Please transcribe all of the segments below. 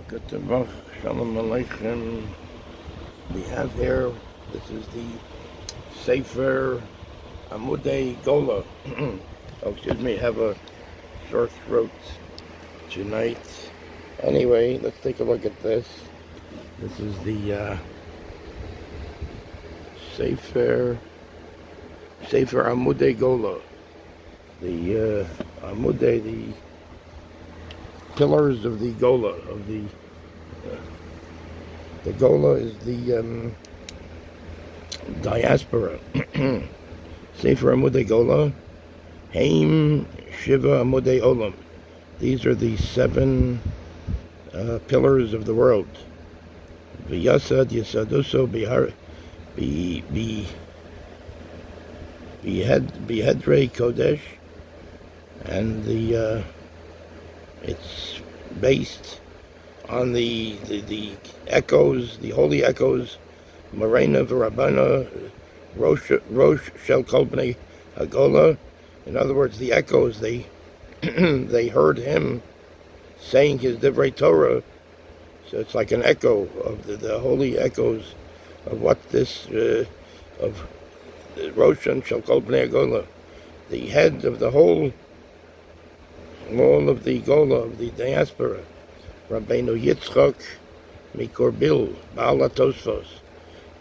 Good Tavach, Shalom Aleichem. We have here, this is the Sefer Amude Golah. Oh, excuse me, I have a sore throat tonight. Anyway, let's take a look at this. This is the Sefer Amude Golah. The Amude, the pillars of the Golah, of the Golah is the diaspora. Sefer Amude Golah, Haim Shiva Amude Olam. These are the 7 pillars of the world. V'yasad Yasaduso Behedrei Kodesh, and the it's based on the echoes, the holy echoes, Mrabeno v'Rabbanan, Rosh Shel Kol Bnei Golah. In other words, the echoes, they they heard him saying his Divrei Torah, so it's like an echo of the holy echoes of what this of Rosh Shel Kol Bnei Golah, the head of the whole. All of the Golah, of the diaspora, Mrabeno Yitchak, Mikor Baal Atosfos.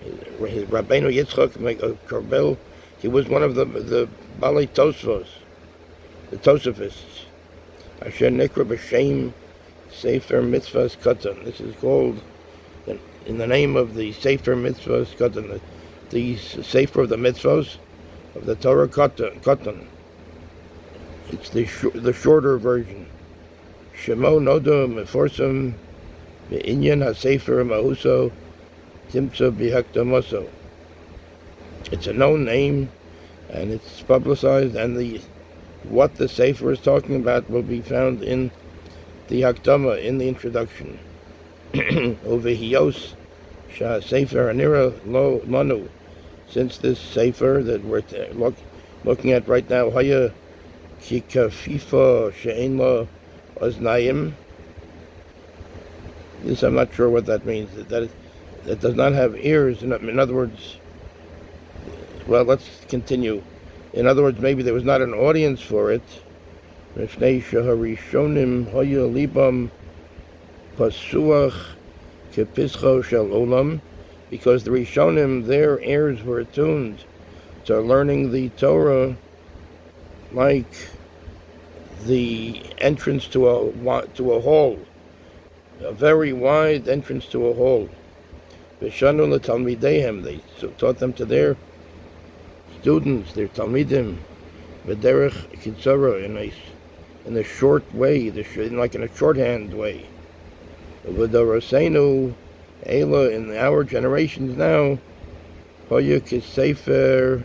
Mrabeno Yitchak, Mikor, he was one of the Balei Tosfos, the Tosafists. Asher Nikra B'Shem Sefer Mitzvahs Katan. This is called, in the name of the Sefer Mitzvahs Katan, the Sefer of the Mitzvahs of the Torah Katan. It's the shorter version. Shemo Nodo Meforsam Be'inyan HaSefer Mahuso Timtza B'Hakdamoso. It's a known name, and it's publicized, and what the Sefer is talking about will be found in the Hakdama, in the introduction. Uvehios Shah Sefer Anira Lo Manu. Since this Sefer that we're looking at right now, Haya Kikafifa She'enla Oznayim. This, I'm not sure what that means. That does not have ears. In other words, well, let's continue. In other words, maybe there was not an audience for it. Mifnei Shaharishonim Hoya Libam Pasuach Kepischo Shel Olam, because the Rishonim, their ears were attuned to learning the Torah like the entrance to a hall, a very wide entrance to a hall. V'shanu l'talmidehem, they taught them to their students, their talmidim, v'derech kitzara, in a short way, like in a shorthand way. V'dorosenu Ela, in our generations now, hoya kisefer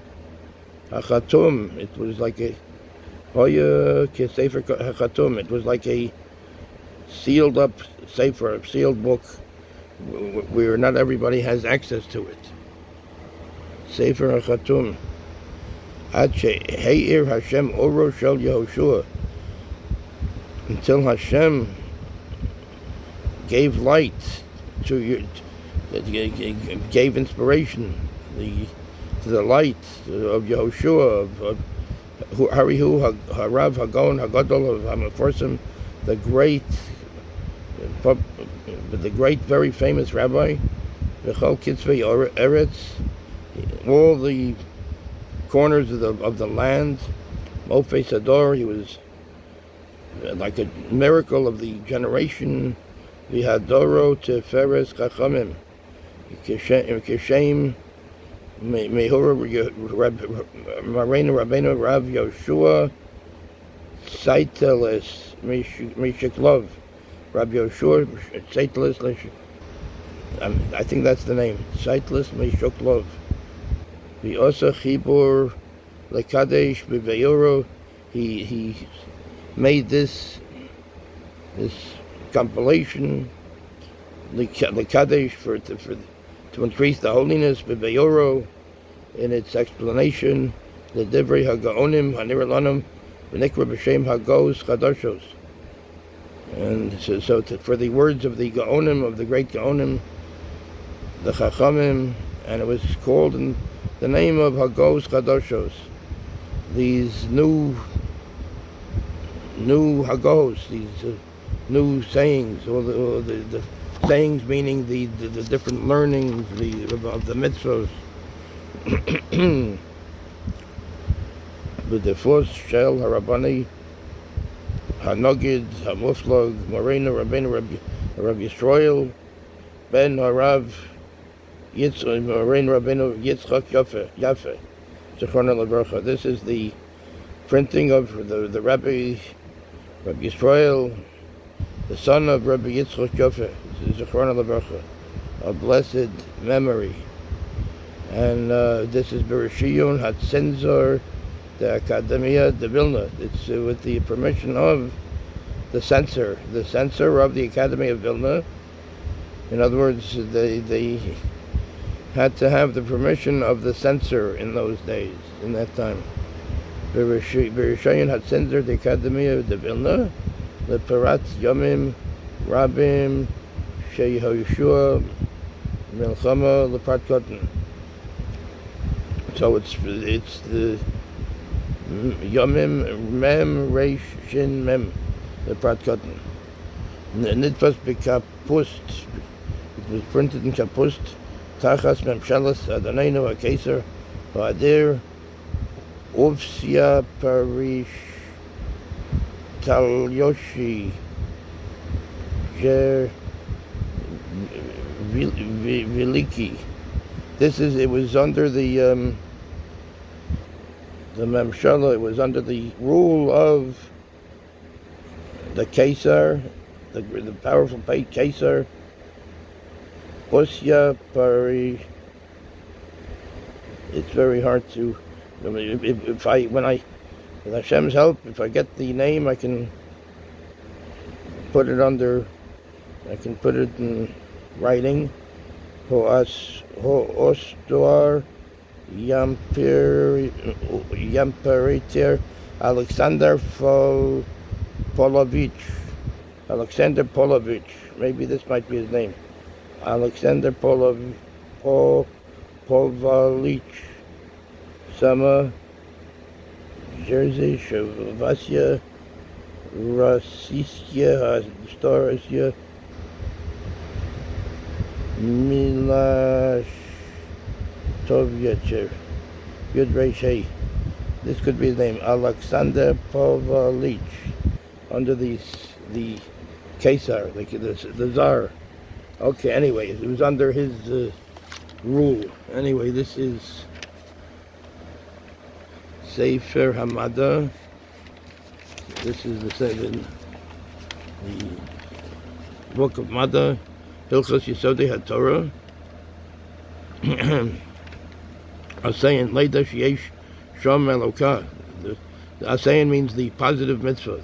hachatum, it was like a Hoya Sefer HaChatum. It was like a sealed up Sefer, a sealed book, where not everybody has access to it. Sefer HaChatum. Ad she'heir Hashem oro shel Yehoshua. Until Hashem gave light gave inspiration to the light of Yehoshua, of Harihu Harav Hagon Hagadol of Hamaforsim, the great, very famous rabbi, V'chol Kitzvei Eretz, all the corners of the land, Mofei Sador, he was like a miracle of the generation, V'hadoro Teferes Chachamim, Kishem Mehura Mrabeno Rav Yoshua Saitelis Mishiklov, Rav Yoshua Saitelis, I think that's the name, Saitelis Mishiklov. V'osa Chibur Lekadesh B'Veyoro. He made this compilation, Lekadesh, to increase the holiness, B'Veyoro, in its explanation, the Divrei HaGaonim, HaNiralanim, V'nikra B'Shem HaGos Chadoshos. And for the words of the Gaonim, of the great Gaonim, the Chachamim, and it was called in the name of Hagos Chadoshos, these new Hagos, these new sayings, or the sayings meaning the different learnings of the mitzvahs. B'defos shel harabani hanogid hamuflag Mrabenu Rav Yisrael ben Harav Mrabenu Yitzchak Yafe Zechron Lebracha. This is the printing of the Rabbi Yisrael, the son of Rabbi Yitzchak Yafe Zechron Lebracha, a blessed memory. And this is Bereshiyun Hatzenzor the Academia de Vilna. It's with the permission of the censor of the Academy of Vilna. In other words, they had to have the permission of the censor in those days, in that time. Bereshiyun Hatzenzor the Academia de Vilna, the Parat Yomim Rabim Sheyehoshua Milchama Leprat Kotten. So it's the Yomim Mem Reish Shin Mem, the Prat Kotten. Nitfas B'Kapust, it was printed in Kapust, Tachas Memshalas Adonenu HaKeser V'Adir Uvsia Parish Talyoshi Jer Viliki. It was under the Memshala, it was under the rule of the Kesar, the powerful Kesar, Osya Pari. It's very hard to, with Hashem's help, if I get the name, I can put it in writing. Hoostor Yamperiter Alexander Polovich. Maybe this might be his name. Alexander Polovich. Sama Jersey Shavasya Rasisya Storasya Milash Tovyacher Yud Reish. This could be his name, Alexander Povalich, under the Kesar, the Tsar. Okay, anyway, it was under his rule. Anyway, this is Sefer Hamada. This is the book of Mada, Hilchos Yesodei HaTorah. Asayin Leida Sheyesh Shom Elokah. The Asayin means the positive mitzvah.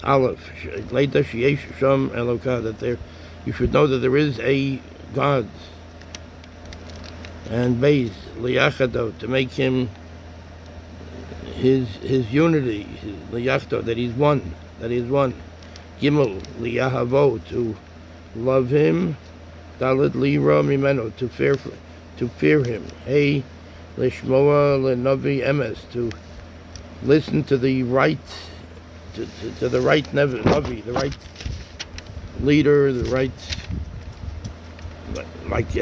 Aleph Leida Sheyesh Shom Elokah, that you should know that there is a God. And Beis Liyachado, to make him his unity, Liyachdo, that he is one. Gimel Liyahavo, to love him. Dalet Lira Mimeno, to fear him. Hey, Lishmoa Lenavi Emes, to listen to the right, to the right Navi, the right leader, the right, like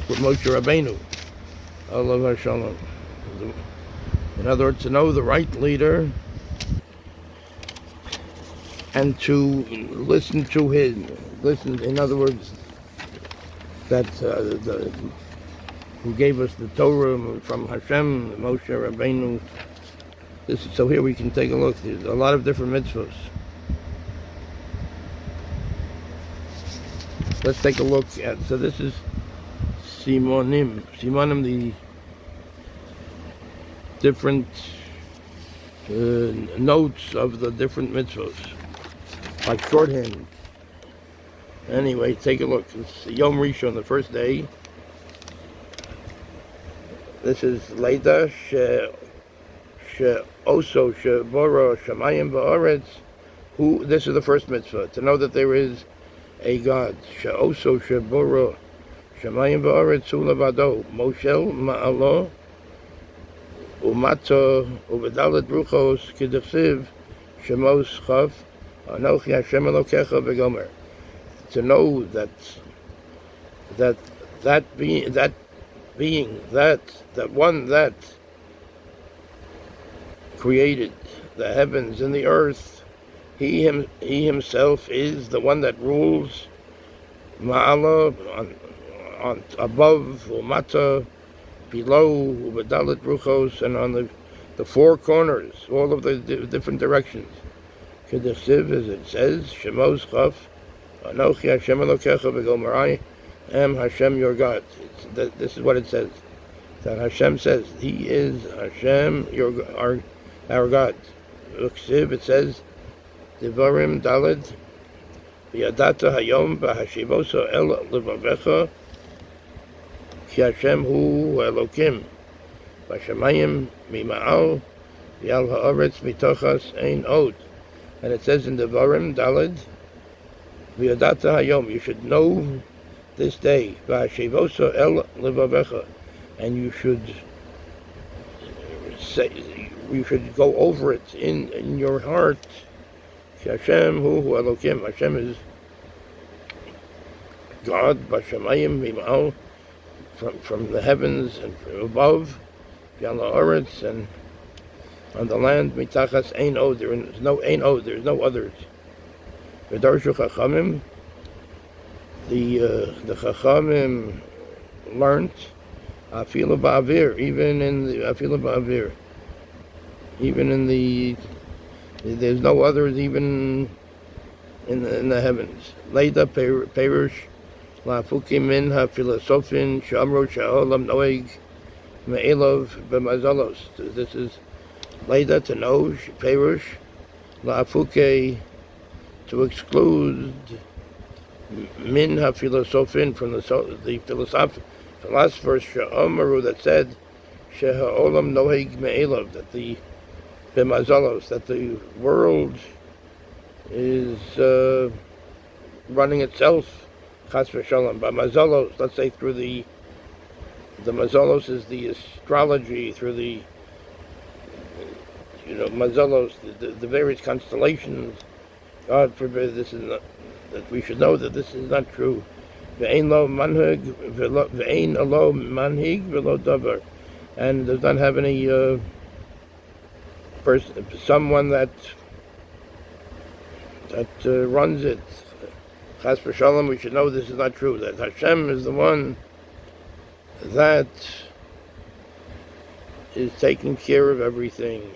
with Moshe Rabbeinu, Allah Shalom. In other words, to know the right leader and to listen to him. In other words, that who gave us the Torah from Hashem, Moshe Rabbeinu. So here we can take a look. There's a lot of different mitzvahs. Let's take a look at, so this is Simonim, the different notes of the different mitzvahs, like shorthand. Anyway, take a look. It's Yom Rishon, the first day. This is Leida She Oso She Bora Shamayim Ba'aretz This is the first mitzvah, to know that there is a God. She'oso sheboro shemayim va'aretz hu levado moshel ma'alo umato uvedalet bruchos k'dechsiv shemos chaf anochi Hashem Elokecha v'gomer. To know that one that created the heavens and the earth, he himself is the one that rules ma'ala, on above, umata, below, uvedalet bruchos, and on the four corners, all of the different directions. K'dechsiv, as it says, shemos chaf anochi Hashem Elokecha v'gomer, I am Hashem your God. This is what it says. That Hashem says He is Hashem our God. Uksiv, it says, Devarim Daled V'yadata Hayom V'hashivoso El Levavecha Ki Hashem Hu Elokim V'shamayim Mima'al V'yal Ha'aretz Mitochas Ein Od. And it says in Devarim Daled V'yadata Hayom, you should know this day, V'hashivoso El Levavecha, and you should say, you should go over it in your heart. Hashem Hu Elokim, Hashem is God, Bashamayim Mima'al, from the heavens and from above, V'yal Ha'aretz, and on the land, Mitachas Ein Od, there is no Ein Od, there is no others. V'darshu Chachamim, the Chachamim learnt Afilu Ba'avir, even in the Afilu Ba'avir, even in the, there's no others even in the heavens. Leida Perush La'afuki Min HaPhilosophin Shamro Sha'olam Noeg Me'elov B'mazalos. This is Leida, to know, Perush La'afuke, to exclude Min HaPhilosophin, from the philosophers Sha'omaru, that said Sheha'olam Noeg Me'elov, that the B'mazalos, that the world is running itself, Chas v'shalom, B'mazalos, let's say through the mazalos is the astrology, through the, mazalos, the various constellations. God forbid this is not, that we should know that this is not true. Ve'ein lo manhig v'lo davar, and does not have any someone that runs it. Chas v'shalom, we should know this is not true, that Hashem is the one that is taking care of everything.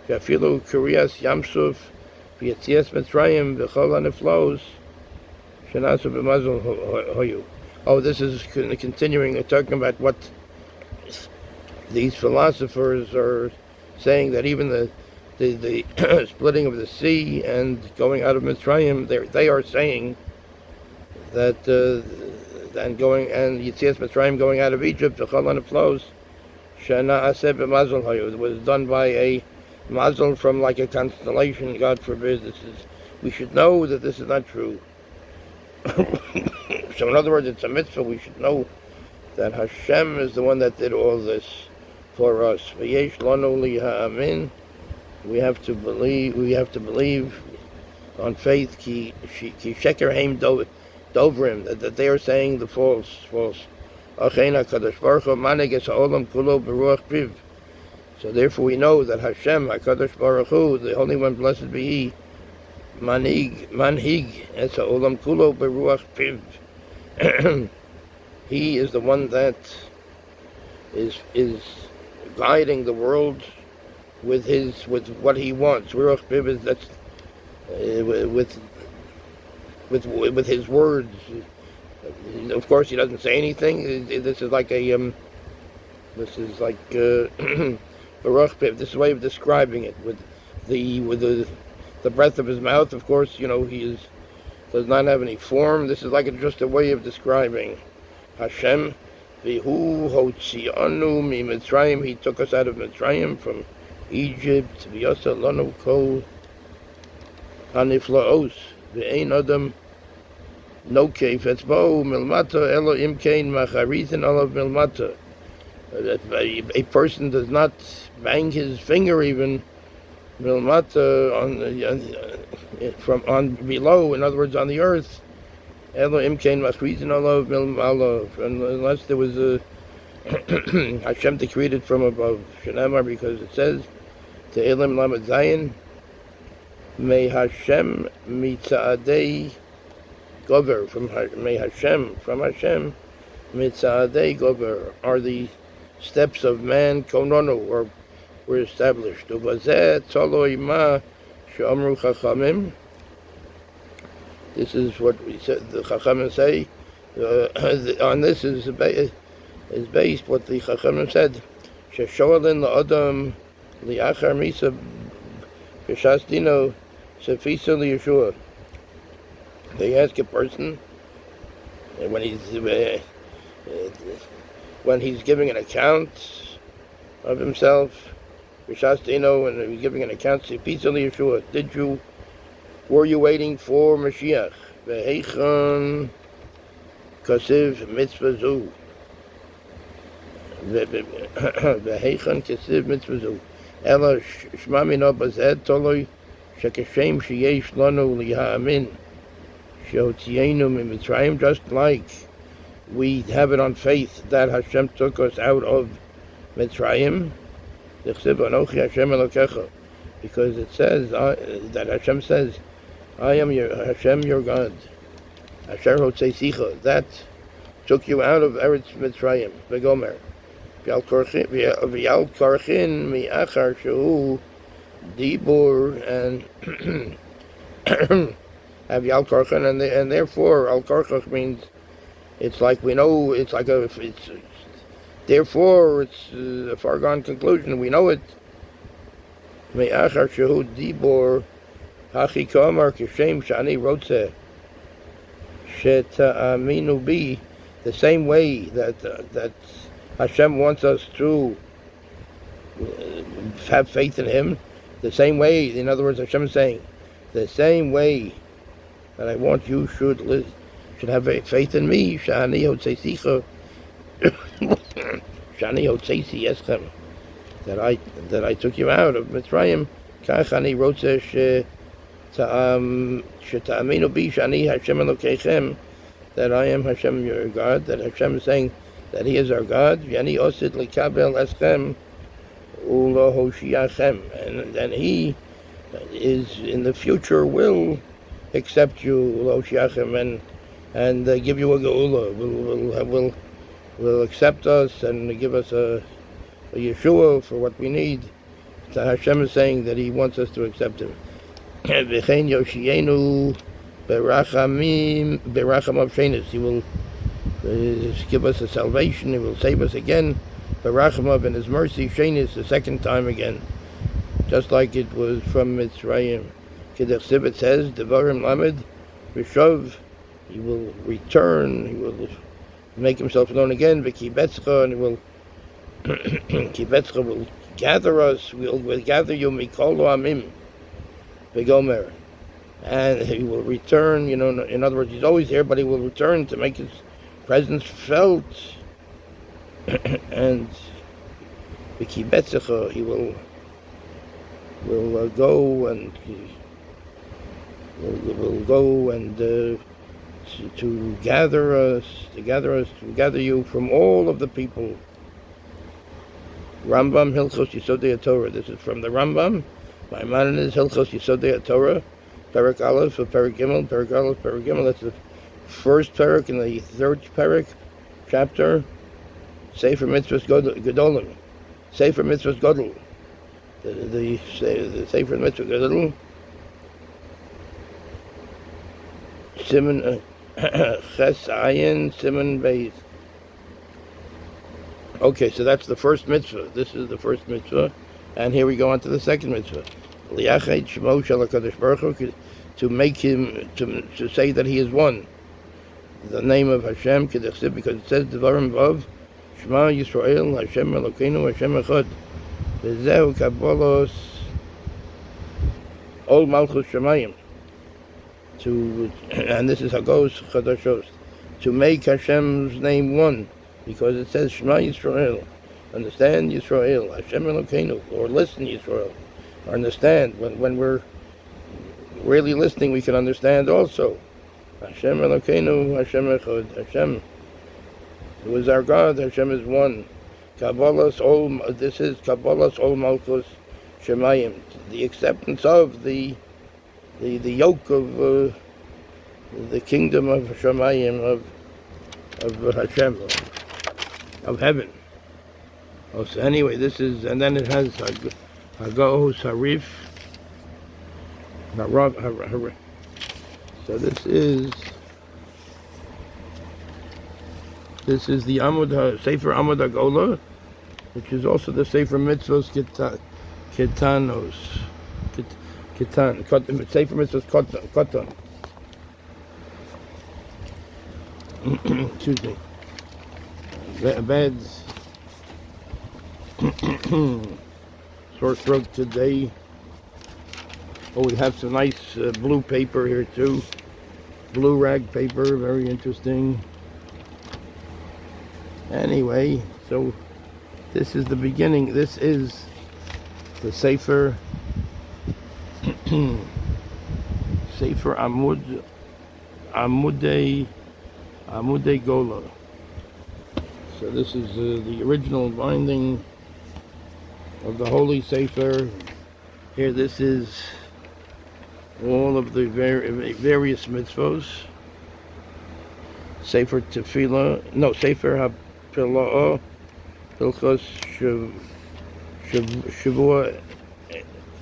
V'afilu kuriyas yamsuf v'yetzias Mitzrayim v'chol haniflos shenasu b'mazal hoyu. Oh, this is continuing, talking about what these philosophers are saying, that even the splitting of the sea and going out of Mitzrayim, they are saying that and Yetzias Mitzrayim, going out of Egypt, the Golah flows, Shana Aseh b'mazal hayu, it was done by a mazel from like a constellation. God forbid. We should know that this is not true. So in other words, it's a mitzvah. We should know that Hashem is the one that did all this for us. V'yesh lanu liha'amin, we have to believe on faith. Ki sheker heim dovrim, that they are saying the false. Achena kadosh baruch hu manig es ha'olam kulo beruach piv. So therefore we know that Hashem, HaKadosh Baruch Hu, the Holy One, blessed be He, manhig es ha'olam kulo beruach piv. He is the one that is guiding the world with what He wants. Ruach piv is that's with His words. Of course, He doesn't say anything. This is like Baruch Piv. This is a way of describing it with the breath of His mouth. Of course, He does not have any form. This is like just a way of describing Hashem. V'hu hotzianu mi Mitzrayim. He took us out of Mitzrayim, from Egypt. V'yasa lanu kol haniflaos ve'ein adam no kef etzbo milmata elo imkein macharizin olav milmata. That a person does not bang his finger even milmata from on below, in other words on the earth, elo imkein macharizin olav milmala, unless there was a Hashem decreed it from above. Shenamar, because it says Te'elim Lamed Zayin, May Hashem Mitzadei Gover, May Hashem, from Hashem Mitzadei Gover, are the steps of man Konono, or were established. Uvazeh Tzoloi Ma She'amru Chachamim. This is what we said, the Chachamim say. On this is based what the Chachamim said. Sheshoalin la'adam li'achar misa b'shasdino sefisa li'yeshua. They ask a person when he's giving an account of himself, b'shasdino, and he's giving an account sefisa li'yeshua. Were you waiting for Mashiach? V'heichan kasiv mitzvah zu. V'heichan kasiv mitzvah zu. Ela shma mino bazed toloi shekashem sheyesh lanu liha'amin sheotzienu mimitzrayim, just like we have it on faith that Hashem took us out of Mitzrayim. D'chsiv anochi Hashem Elokecha, because it says that Hashem says, I am your Hashem, your God. Asher hotzei that took you out of Eretz Mitzrayim. V'gomer v'yal karchin mi'achar shehu dibur, and have yal karchin, and therefore al karchach means it's like we know, it's like therefore it's a foregone conclusion, we know it. Mi'achar shehu dibur hachi kamar kishem shani rotze sheta'aminu bi, the same way that Hashem wants us to have faith in Him, the same way, in other words, Hashem is saying, the same way that I want you should have faith in me, shani hotzeisicha, shani hotzeisi eschem, that I took you out of Mitzrayim, kach ani rotze sheta'aminu bi shani Hashem Elokeichem, that I am Hashem your God, that Hashem is saying that He is our God, v'ani osid likabel eschem ulo hoshiachem, and He is in the future will accept you, ulo hoshiachem, and give you a geula, will accept us and give us a Yeshua for what we need. So Hashem is saying that He wants us to accept Him. V'chein yoshienu beracham of shenis, He will give us a salvation, He will save us again, beracham of, in His mercy, shenis, the second time again, just like it was from Mitzrayim. Kedechsiv, it says, devarim lamed v'shov, He will return, He will make Himself known again, v'kibetzcha, and He will kibetzcha will gather us, will gather you, mikol amim v'gomer, and He will return, in other words, He's always here, but He will return to make His presence felt, and v'kibetzcha, He will go and to gather you from all of the people. Rambam Hilchos Yisodei Torah. This is from the Rambam. My man is Hilchos Yisodei Torah, Perek Aleph, Perek Gimel, Perek Aleph, Perek Gimel. That's the first Perek in the third Perek chapter. Sefer Mitzvahs Gedolim. Sefer Mitzvahs Godel. The Sefer Mitzvah Godel. Simon Ches Ayin Simon Beis. Okay, so that's the first mitzvah. This is the first mitzvah, and here we go on to the second mitzvah. Liachet Shemo Shel HaKadosh Baruch Hu, to make Him, to say that He is one. The name of Hashem, because it says Devarim Vav, Shema Yisrael, Hashem Elokeinu, Hashem Echad. V'zeu Kabbalos Ol Malchus Shemayim. and this is Hagos Chadashos, to make Hashem's name one, because it says Shema Yisrael, understand Yisrael, Hashem Elokeinu, or listen Yisrael, or understand. When we're really listening, we can understand also. Hashem Elokeinu, Hashem Echad, Hashem, who is our God, Hashem is one. Kabbalah's all, this is Kabbalah's all Malchus Shemayim, the acceptance of the yoke of the kingdom of Shemayim, of Hashem, of heaven. Oh, so anyway, this is, and then it has Hagos Harif. So this is the Sefer Amude Golah, which is also the Sefer Mitzvos Ketanos. Sefer Mitzvos Koton. Excuse me. Bad sore throat today. Oh, we have some nice blue paper here too. Blue rag paper, very interesting. Anyway, so this is the beginning. This is the Sefer Sefer Amude Golah. So this is the original binding of the Holy Sefer. Here, this is all of the various mitzvos. Sefer Tefillah, no, Sefer HaPila'ah, Hilchos Shavua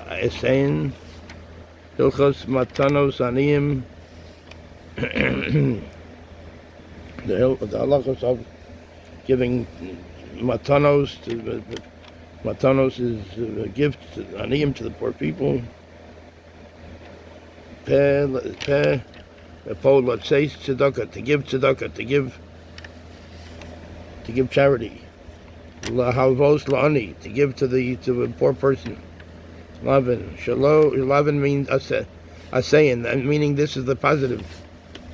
Esayin, Hilchos Matanos Aniyim, the halachos of giving matanos. Matanos is a gift, aniyim, to the poor people. Let's say tzedakah, to give tzedakah, to give charity. Lahalvos la'ani, to give to a poor person. Lavin means asayin, meaning this is the positive.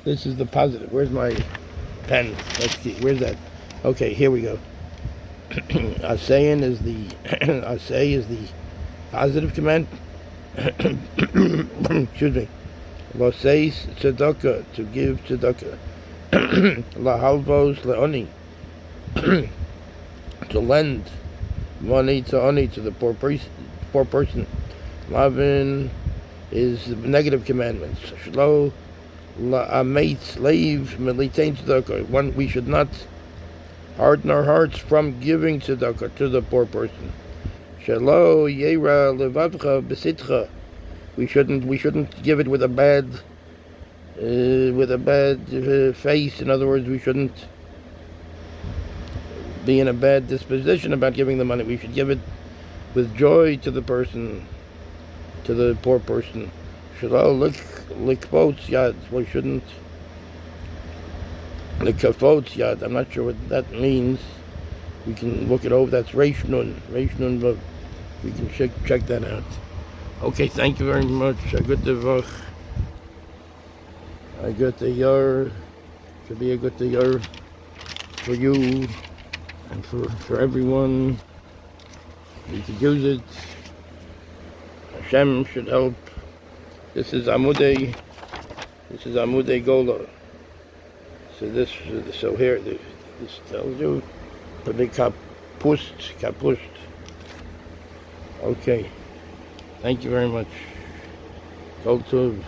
This is the positive. Where's my pen? Let's see. Where's that? Okay, here we go. Asayin is the positive command. Excuse me. Loseis tzedakah, to give tzedakah. Lahalvos le'oni, to lend money to the poor person. Lavin is the negative commandments. Shlo la'ameit, slave militain tzedakah. One, we should not harden our hearts from giving tzedakah to the poor person. Shelo yera levavcha besitcha. We shouldn't give it with a bad face. In other words, we shouldn't be in a bad disposition about giving the money. We should give it with joy to the person, to the poor person. Shelo likvot yad. We shouldn't likvot yad. I'm not sure what that means. We can look it over. That's Reish Nun, but we can check that out. Okay, thank you very much. A good devach. A good yar. Should be a good yar for you and for everyone. You could use it. Hashem should help. This is Amude. This is Amude Golah. So here, this tells you the big kapust. Okay. Thank you very much. Kol Tov.